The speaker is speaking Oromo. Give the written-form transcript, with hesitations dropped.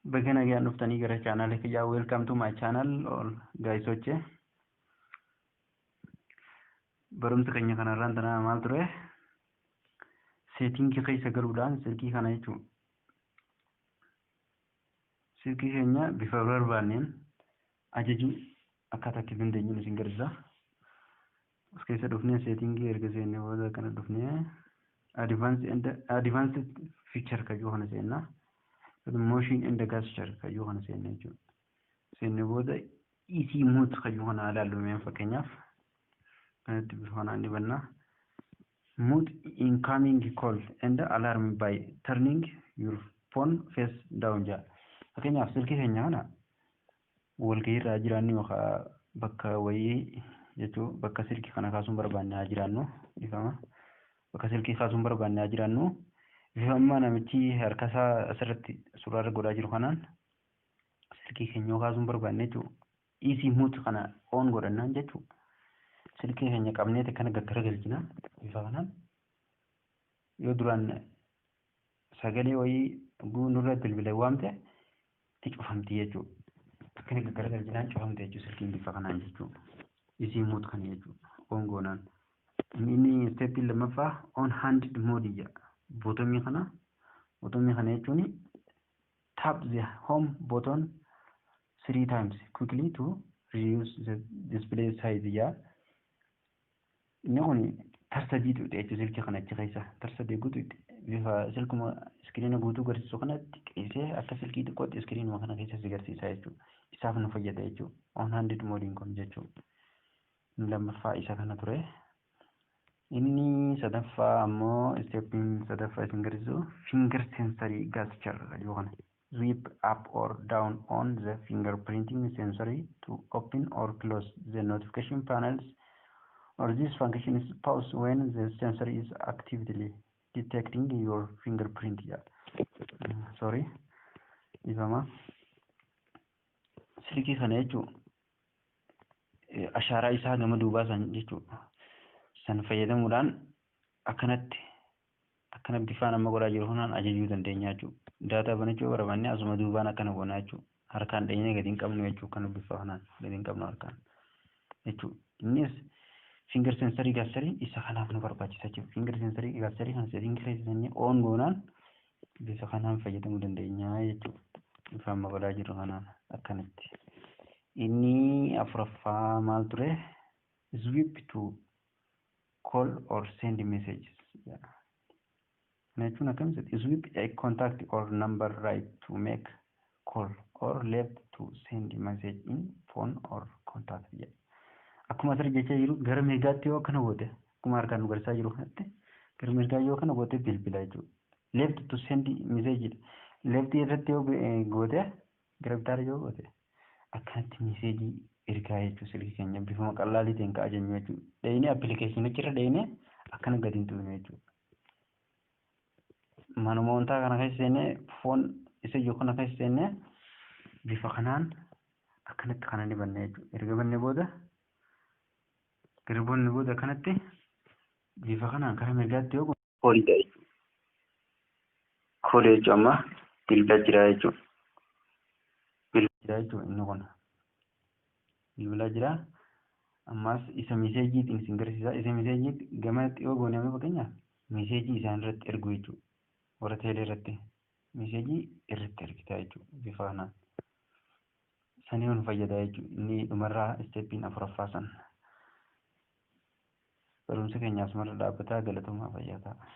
Begin again of the channel. Welcome to my channel, all guys. Okay, barum kanya kana rantana mal ture setting ki kai sagarudan silkii kana jechu silkii kenya bifarar banen ajaju akata ki dandeenyu nu singarza uske se dufne setting ki erga se ne wada kana dufne advanced feature ka jo hana se na the motion in the guster ka jo hana se ne jo se ne wada easy mode ka jo hana ala lumen fa kenyaf mood incoming call and alarm by turning your phone face down. Ja akenya silkii kenya na walgeera jiraanni waxa bakka wayi jechu bakka silkii kana kaasum barbaanne jiraanno ifama bakka silkii kaasum barbaanne jiraanno ifama namichi harkasa asirratti suuraa godhaa jiru kanaan silkii kenya kaasum barbaanne jechu easy mood kana on godhannaan jechu silkii kenya qabneete kana gakkara galchina bifa kanaan yoo duraan sagalee wayii guunurra bilbila waamte cufamti jechuu kana gakkara galchinaan cufamte jechuu silkiin bifa kanaan jechuu isii muut kana jechuu ongoonaan inni step lammaffaa on handed mode ja bottomii kana jechuun tap the home button 3 times quickly to reduce the display size. Ja نقولي ترسدي تأتي زلك خنا تجيسا ترسدي قطو بها زلكم سكرين قطو قرص سخنة إيسه أكسر كيد قط سكرين ما خنا كيسة زجرسي سايجو إساف نفيد أيجو on handed مودين كم جتو لما فا إساف خنا تره إني سدفا أمو stepping سدفا سنجرزو finger sensory gesture جوهنا sweep up or down on the fingerprinting sensory to open or close the notification panels. Or this function is paused when the sensor is actively detecting your fingerprint. Yeah. Sorry. Ifama. Silkii kana jechuun ashaaraa isaa gama duubaa san jechuudha. San fayyadamuudhaan akkana bifaan amma godhaa jiru kanaan ajajuu dandeenya jechuudha. Daataa banachuu barbaanne asuma duubaan akkana goonaa jechuudha. Harkaan dhahine gadi hin qabnu jechuudha. Kana bifa kanaan gadi hin qabnu harkaan jechuudha. Innis finger sensory gasari isa kanaaf nu barbaachisa jechuudha. Finger sensory gasari kan setting keessa on goonaan bifa kanaan fayyadamuu dandeenya jechuudha. Bifa amma godhaa jiru kanaan akkanatti. Inni afuraffaa maal ture? Sweep to call or send messages. Jechuun akkamitti sweep a contact or number right to make call or left to send message in phone or contact. Akkuma asirra jechaa jiru gara mirgaatti yoo kana goote akkuma harkaan nu gargaaraa jiru kanatti gara mirgaa yoo kana goote bilbila jechuudha. Left to send message left irratti yoo goote gara bitaarra yoo goote akkanatti message ergaa jechuudha. Silkii keenya bifa qal'aalii ta'een ka'a jennu jechuudha. Dhayinee appilikeeshinicha irra dhayinee akkana gadi hin tuqne jechuudha. Manuma wantaa kana keessa seennee foon isa iyyuu kana keessa seennee bifa kanaan akkanatti kana ni banne jechuudha. Erga banne booda Gariboonni booda kanatti bifa kanaan karaa mirgaatti yoo koolii ta'e koolii jechuun amma bilbila jira jechuudha. Bilbila jechuudha inni kun bilbila jira ammas isa meeseejiitiin isin garsiisa isa meeseejii gamatti yoo goone amma fakkeenyaaf meeseejii isaan irratti ergu jechuudha. Warra teelee irratti meeseejii irratti ergita jechuudha bifa kanaan sanii nu fayyada jechuudha. Inni dhumarraa isteeppiin afuraffaa san barumsa keenyaaf marra dhaabbataa galatooma fayyaa ta'a.